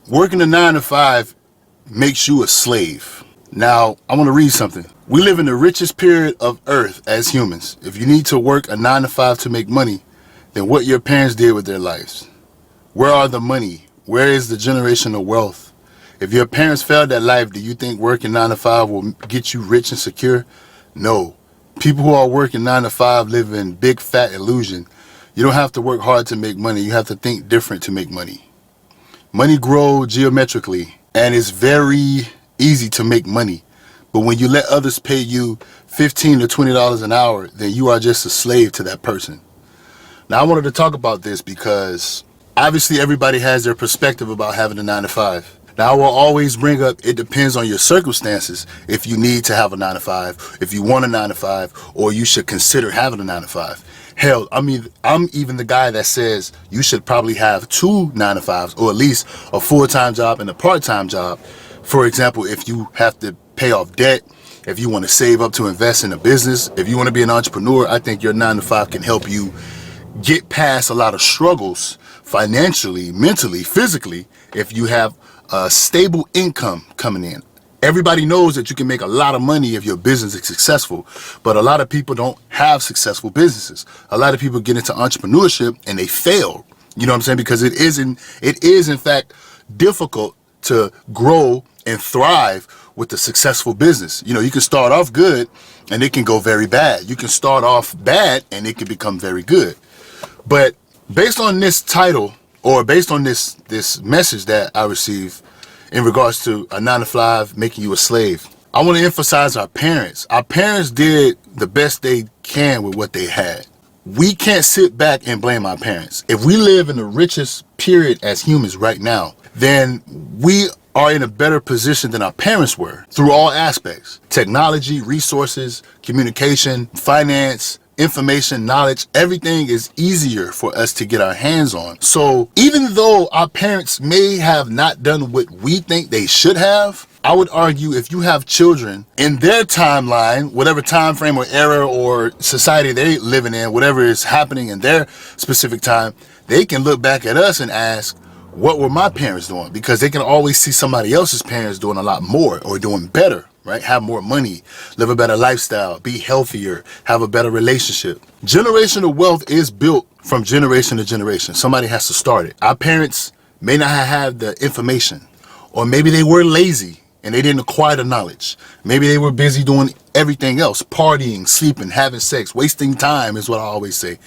Working a 9 to 5 makes you a slave. Now, I want to read something. We live in the richest period of earth as humans. If you need to work a 9 to 5 to make money, then what your parents did with their lives. Where are the money? Where is the generational wealth? If your parents failed at life, do you think working 9 to 5 will get you rich and secure? No. People who are working 9 to 5 live in big fat illusion. You don't have to work hard to make money. You have to think different to make money. Money grows geometrically, and it's very easy to make money. But when you let others pay you $15 to $20 an hour, then you are just a slave to that person. Now, I wanted to talk about this because obviously everybody has their perspective about having a 9 to 5. Now, I will always bring up, it depends on your circumstances if you need to have a 9 to 5, if you want a 9 to 5, or you should consider having a 9 to 5. Hell, I'm even the guy that says you should probably have 2 9 to 5s, or at least a full-time job and a part-time job. For example, if you have to pay off debt, if you want to save up to invest in a business, if you want to be an entrepreneur, I think your 9 to 5 can help you get past a lot of struggles financially, mentally, physically, if you have a stable income coming in. Everybody knows that you can make a lot of money if your business is successful, but a lot of people don't have successful businesses. A lot of people get into entrepreneurship and they fail. You know what I'm saying? Because it is in fact difficult to grow and thrive with a successful business. You know, you can start off good and it can go very bad. You can start off bad and it can become very good. But based on this title, or based on this message that I received in regards to a 9 to 5 making you a slave, I want to emphasize our parents. Our parents did the best they can with what they had. We can't sit back and blame our parents. If we live in the richest period as humans right now, then we are in a better position than our parents were through all aspects: technology, resources, communication, finance, information, knowledge. Everything is easier for us to get our hands on. So even though our parents may have not done what we think they should have, I would argue if you have children in their timeline, whatever time frame or era or society they're living in, whatever is happening in their specific time, they can look back at us and ask, what were my parents doing? Because they can always see somebody else's parents doing a lot more or doing better, right? Have more money, live a better lifestyle, be healthier, have a better relationship. Generational wealth is built from generation to generation. Somebody has to start it. Our parents may not have had the information, or maybe they were lazy and they didn't acquire the knowledge. Maybe they were busy doing everything else, partying, sleeping, having sex, wasting time is what I always say.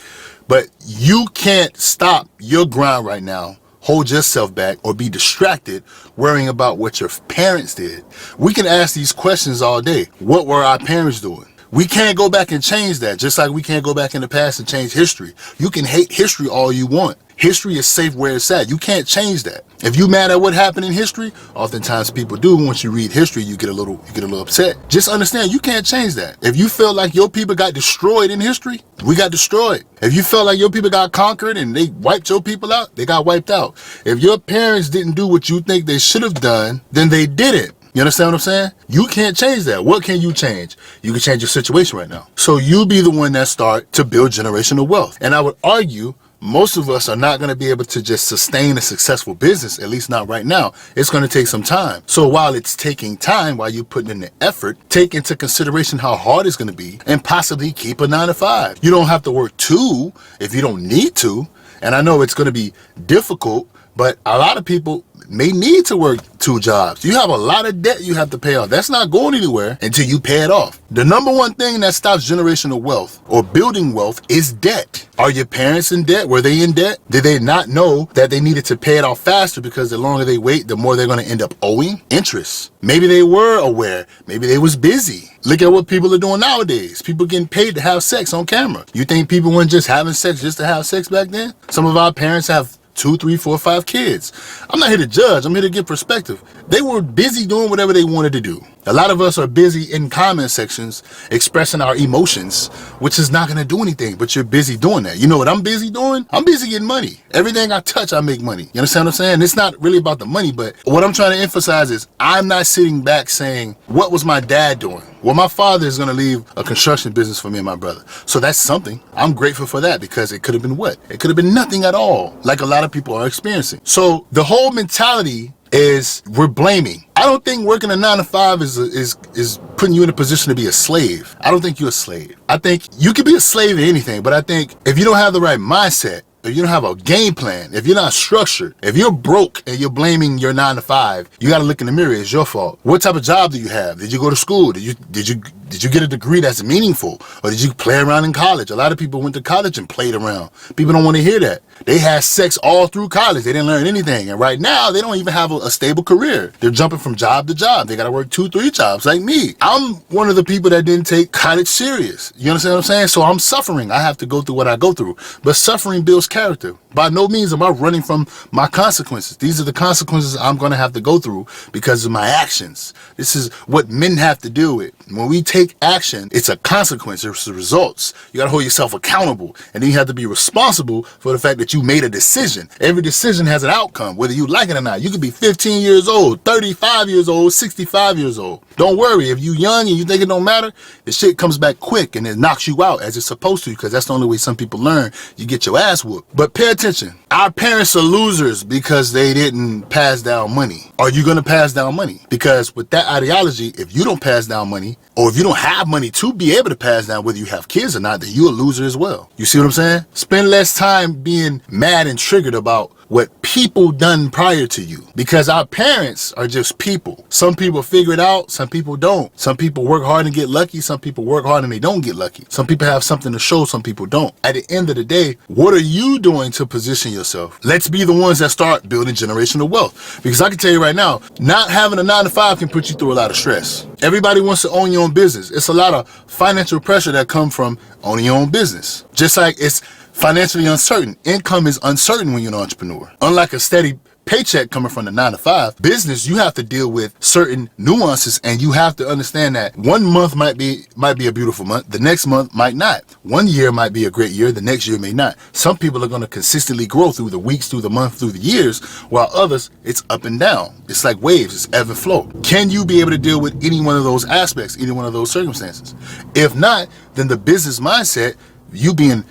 But you can't stop your grind right now, hold yourself back, or be distracted worrying about what your parents did. We can ask these questions all day. What were our parents doing? We can't go back and change that, just like we can't go back in the past and change history. You can hate history all you want. History is safe where it's at. You can't change that. If you mad at what happened in history, oftentimes people do. Once you read history, you get a little upset. Just understand, you can't change that. If you feel like your people got destroyed in history, we got destroyed. If you felt like your people got conquered and they wiped your people out, they got wiped out. If your parents didn't do what you think they should have done, then they didn't. You understand what I'm saying? You can't change that. What can you change? You can change your situation right now. So you be the one that start to build generational wealth. And I would argue most of us are not going to be able to just sustain a successful business, at least not right now. It's going to take some time. So while it's taking time, while you're putting in the effort, take into consideration how hard it's going to be and possibly keep a 9 to 5. You don't have to work 2 if you don't need to. And I know it's going to be difficult, but a lot of people may need to work 2 jobs. You have a lot of debt you have to pay off. That's not going anywhere until you pay it off. The number one thing that stops generational wealth or building wealth is debt. Are your parents in debt? Were they in debt? Did they not know that they needed to pay it off faster because the longer they wait, the more they're going to end up owing interest? Maybe they were aware. Maybe they was busy. Look at what people are doing nowadays. People getting paid to have sex on camera. You think people weren't just having sex just to have sex back then? Some of our parents have 2, 3, 4, 5 kids. I'm not here to judge. I'm here to give perspective. They were busy doing whatever they wanted to do. A lot of us are busy in comment sections expressing our emotions, which is not going to do anything, but you're busy doing that. You know what I'm busy doing? I'm busy getting money. Everything I touch, I make money. You understand what I'm saying? It's not really about the money, but what I'm trying to emphasize is I'm not sitting back saying, what was my dad doing? Well, my father is going to leave a construction business for me and my brother. So that's something. I'm grateful for that because it could have been what? It could have been nothing at all, like a lot of people are experiencing. So the whole mentality is we're blaming. I don't think working a 9 to 5 is putting you in a position to be a slave. I don't think you're a slave. I think you can be a slave to anything, but I think if you don't have the right mindset, if you don't have a game plan, if you're not structured, if you're broke and you're blaming your 9 to 5, you got to look in the mirror. It's your fault. What type of job do you have? Did you go to school? Did you get a degree that's meaningful? Or did you play around in college? A lot of people went to college and played around. People don't want to hear that. They had sex all through college. They didn't learn anything. And right now, they don't even have a stable career. They're jumping from job to job. They got to work 2-3 jobs like me. I'm one of the people that didn't take college serious. You understand what I'm saying? So I'm suffering. I have to go through what I go through. But suffering builds character. By no means am I running from my consequences. These are the consequences I'm going to have to go through because of my actions. This is what men have to deal with. When we take action, it's a consequence. It's the results. You got to hold yourself accountable. And then you have to be responsible for the fact that you made a decision. Every decision has an outcome, whether you like it or not. You could be 15 years old, 35 years old, 65 years old. Don't worry. If you young and you think it don't matter, the shit comes back quick and it knocks you out as it's supposed to, because that's the only way some people learn. You get your ass whooped. But pay attention. Our parents are losers because they didn't pass down money. Are you going to pass down money? Because with that ideology, if you don't pass down money, or if you don't have money to be able to pass down, whether you have kids or not, then you're a loser as well. You see what I'm saying? Spend less time being mad and triggered about what people done prior to you, because our parents are just people. Some people figure it out, some people don't. Some people work hard and get lucky, some people work hard and they don't get lucky. Some people have something to show, some people don't. At the end of the day, what are you doing to position yourself? Let's be the ones that start building generational wealth, because I can tell you right now, not having a 9 to 5 can put you through a lot of stress. Everybody wants to own your own business. It's a lot of financial pressure that come from owning your own business. Just like it's financially uncertain. Income is uncertain when you're an entrepreneur. Unlike a steady paycheck coming from the 9 to 5 business, you have to deal with certain nuances, and you have to understand that one month might be a beautiful month, the next month might not. One year might be a great year, the next year may not. Some people are going to consistently grow through the weeks, through the month, through the years, while others, it's up and down. It's like waves, it's ebb and flow. Can you be able to deal with any one of those aspects, any one of those circumstances? If not, then the business mindset, you being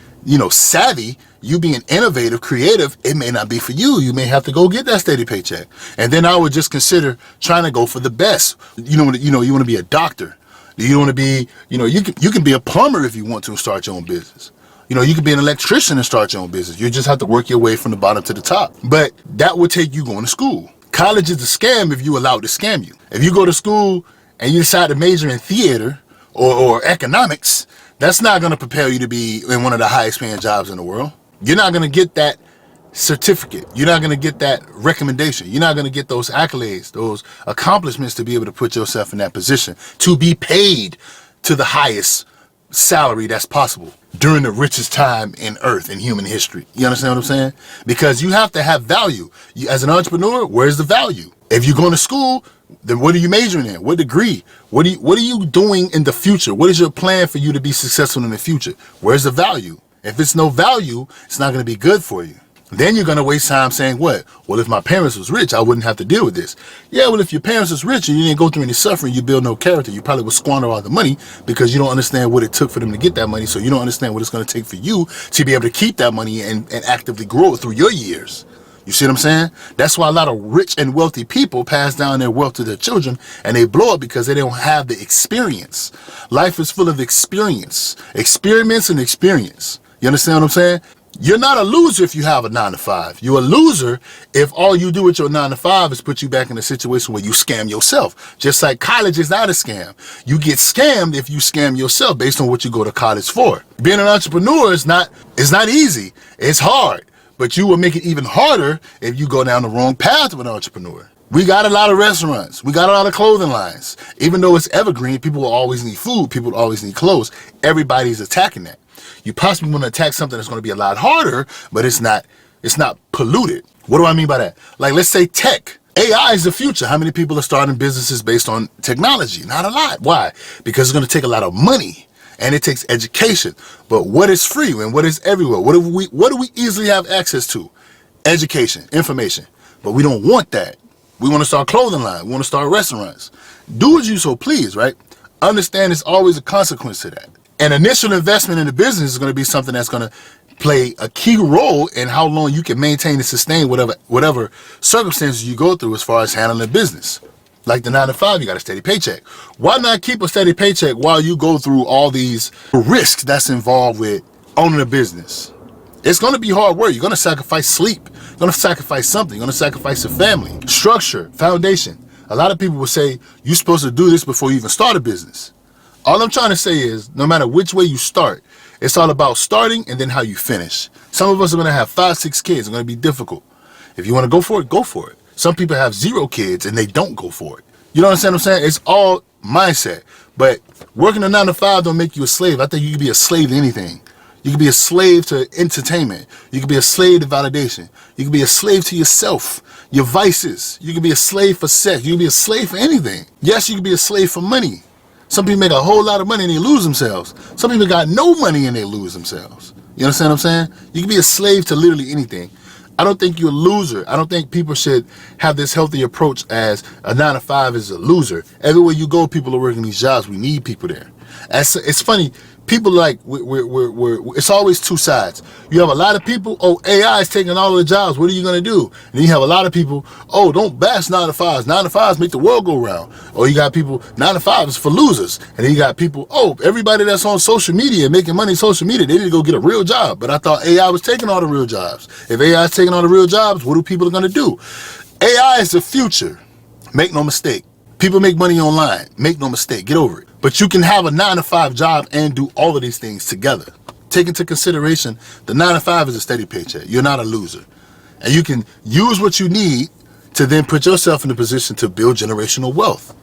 savvy, you being innovative, creative, it may not be for you. You may have to go get that steady paycheck. And then I would just consider trying to go for the best. You want to be a doctor. You want to be, you can be a plumber if you want to and start your own business. You can be an electrician and start your own business. You just have to work your way from the bottom to the top. But that would take you going to school. College is a scam if you allow it to scam you. If you go to school and you decide to major in theater or economics, that's not going to prepare you to be in one of the highest paying jobs in the world. You're not going to get that certificate. You're not going to get that recommendation. You're not going to get those accolades, those accomplishments to be able to put yourself in that position, to be paid to the highest salary that's possible during the richest time in earth, in human history. You understand what I'm saying? Because you have to have value. As an entrepreneur, where's the value? If you're going to school, then what are you majoring in? What degree? What are you doing in the future? What is your plan for you to be successful in the future? Where's the value? If it's no value, it's not going to be good for you. Then you're going to waste time saying, what? Well, if my parents was rich, I wouldn't have to deal with this. Yeah, well, if your parents was rich and you didn't go through any suffering, you build no character. You probably would squander all the money because you don't understand what it took for them to get that money. So you don't understand what it's going to take for you to be able to keep that money and actively grow it through your years. You see what I'm saying? That's why a lot of rich and wealthy people pass down their wealth to their children and they blow it because they don't have the experience. Life is full of experience, experiments and experience. You understand what I'm saying? You're not a loser if you have a 9 to 5. You're a loser if all you do with your 9 to 5 is put you back in a situation where you scam yourself. Just like college is not a scam. You get scammed if you scam yourself based on what you go to college for. Being an entrepreneur is not easy. It's hard. But you will make it even harder if you go down the wrong path of an entrepreneur. We got a lot of restaurants. We got a lot of clothing lines. Even though it's evergreen, people will always need food. People will always need clothes. Everybody's attacking that. You possibly want to attack something that's going to be a lot harder, but it's not polluted. What do I mean by that? Like, let's say tech. AI is the future. How many people are starting businesses based on technology? Not a lot. Why? Because it's going to take a lot of money. And it takes education. But what is free and what is everywhere? What do we easily have access to? Education, information. But we don't want that. We want to start clothing line. We want to start restaurants. Do as you so please, right? Understand there's always a consequence to that. An initial investment in the business is going to be something that's going to play a key role in how long you can maintain and sustain whatever circumstances you go through as far as handling business. Like the 9 to 5, you got a steady paycheck. Why not keep a steady paycheck while you go through all these risks that's involved with owning a business? It's going to be hard work. You're going to sacrifice sleep. You're going to sacrifice something. You're going to sacrifice a family, structure, foundation. A lot of people will say, you're supposed to do this before you even start a business. All I'm trying to say is, no matter which way you start, it's all about starting and then how you finish. Some of us are going to have 5, 6 kids. It's going to be difficult. If you want to go for it, go for it. Some people have 0 kids and they don't go for it. You know what I'm saying? It's all mindset. But working a 9 to 5 don't make you a slave. I think you can be a slave to anything. You can be a slave to entertainment. You can be a slave to validation. You can be a slave to yourself, your vices. You can be a slave for sex. You can be a slave for anything. Yes, you can be a slave for money. Some people make a whole lot of money and they lose themselves. Some people got no money and they lose themselves. You understand what I'm saying? You can be a slave to literally anything. I don't think you're a loser. I don't think people should have this healthy approach as a 9 to 5 is a loser. Everywhere you go, people are working these jobs. We need people there. It's funny. People it's always two sides. You have a lot of people, oh, AI is taking all of the jobs. What are you going to do? And then you have a lot of people, oh, don't bash 9 to 5s. 9 to 5s make the world go round. Or you got people, 9 to 5 is for losers. And then you got people, oh, everybody that's on social media, making money on social media, they need to go get a real job. But I thought AI was taking all the real jobs. If AI is taking all the real jobs, what are people going to do? AI is the future. Make no mistake. People make money online. Make no mistake. Get over it. But you can have a 9 to 5 job and do all of these things together. Take into consideration, the 9 to 5 is a steady paycheck. You're not a loser. And you can use what you need to then put yourself in a position to build generational wealth.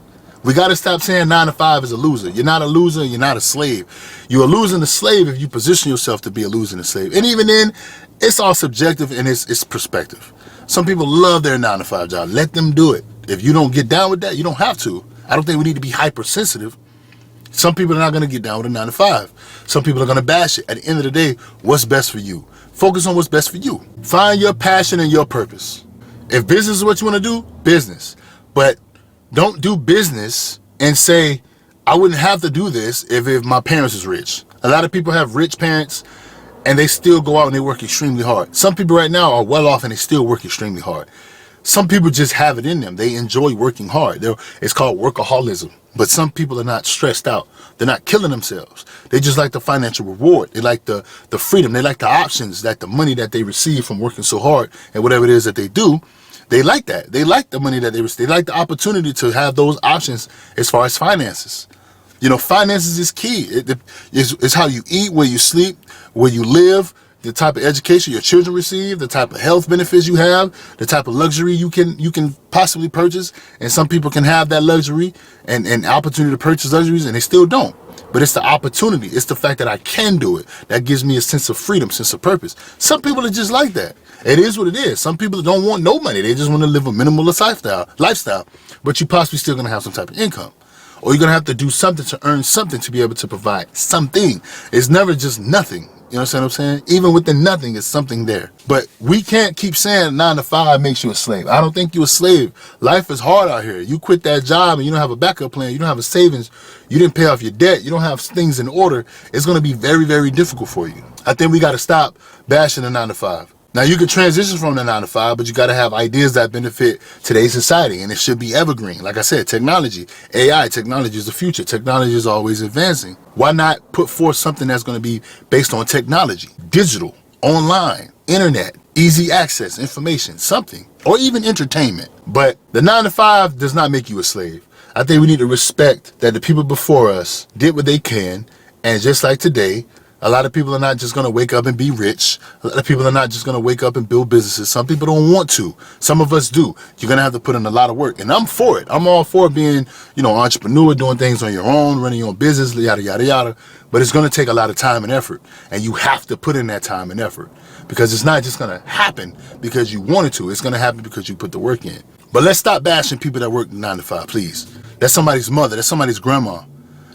We got to stop saying 9 to 5 is a loser. You're not a loser. You're not a slave. You're a loser and a slave if you position yourself to be a loser and a slave. And even then, it's all subjective and it's perspective. Some people love their 9 to 5 job. Let them do it. If you don't get down with that, you don't have to. I don't think we need to be hypersensitive. Some people are not going to get down with a 9 to 5. Some people are going to bash it. At the end of the day, what's best for you? Focus on what's best for you. Find your passion and your purpose. If business is what you want to do, business. But don't do business and say, I wouldn't have to do this if my parents is rich. A lot of people have rich parents and they still go out and they work extremely hard. Some people right now are well off and they still work extremely hard. Some people just have it in them. They enjoy working hard. It's called workaholism. But some people are not stressed out. They're not killing themselves. They just like the financial reward. They like the freedom. They like the options, that the money that they receive from working so hard and whatever it is that they do. They like that. They like the money that they receive. They like the opportunity to have those options as far as finances. You know, finances is key. It's how you eat, where you sleep, where you live, the type of education your children receive, the type of health benefits you have, the type of luxury you can possibly purchase. And some people can have that luxury and opportunity to purchase luxuries and they still don't. But it's the opportunity. It's the fact that I can do it. That gives me a sense of freedom, sense of purpose. Some people are just like that. It is what it is. Some people don't want no money. They just want to live a minimalist lifestyle. But you're possibly still going to have some type of income. Or you're going to have to do something to earn something to be able to provide something. It's never just nothing. You understand what I'm saying? Even with the nothing, it's something there. But we can't keep saying 9 to 5 makes you a slave. I don't think you're a slave. Life is hard out here. You quit that job and you don't have a backup plan. You don't have a savings. You didn't pay off your debt. You don't have things in order. It's going to be very, very difficult for you. I think we got to stop bashing the 9 to 5. Now, you can transition from the 9 to 5, but you got to have ideas that benefit today's society, and it should be evergreen. Like I said, technology, AI, technology is the future. Technology is always advancing. Why not put forth something that's going to be based on technology, digital, online, internet, easy access, information, something, or even entertainment. But the 9 to 5 does not make you a slave. I think we need to respect that the people before us did what they can, and just like today, a lot of people are not just going to wake up and be rich. A lot of people are not just going to wake up and build businesses. Some people don't want to. Some of us do. You're going to have to put in a lot of work. And I'm for it. I'm all for being, entrepreneur, doing things on your own, running your own business, yada, yada, yada. But it's going to take a lot of time and effort. And you have to put in that time and effort. Because it's not just going to happen because you wanted to. It's going to happen because you put the work in. But let's stop bashing people that work 9 to 5, please. That's somebody's mother. That's somebody's grandma.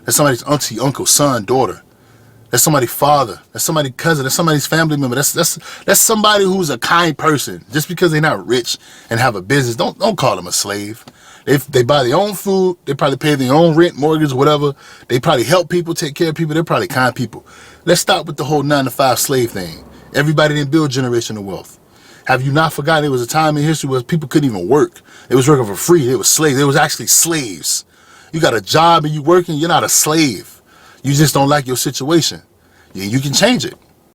That's somebody's auntie, uncle, son, daughter. That's somebody's father. That's somebody's cousin. That's somebody's family member. That's somebody who's a kind person. Just because they're not rich and have a business, don't call them a slave. If they buy their own food, they probably pay their own rent, mortgage, whatever. They probably help people, take care of people. They're probably kind people. Let's stop with the whole 9 to 5 slave thing Everybody didn't build generational wealth. Have you not forgotten there was a time in history where people couldn't even work? They was working for free. They were slaves. They was actually slaves. You got a job and you working, you're not a slave. You just don't like your situation. You can change it.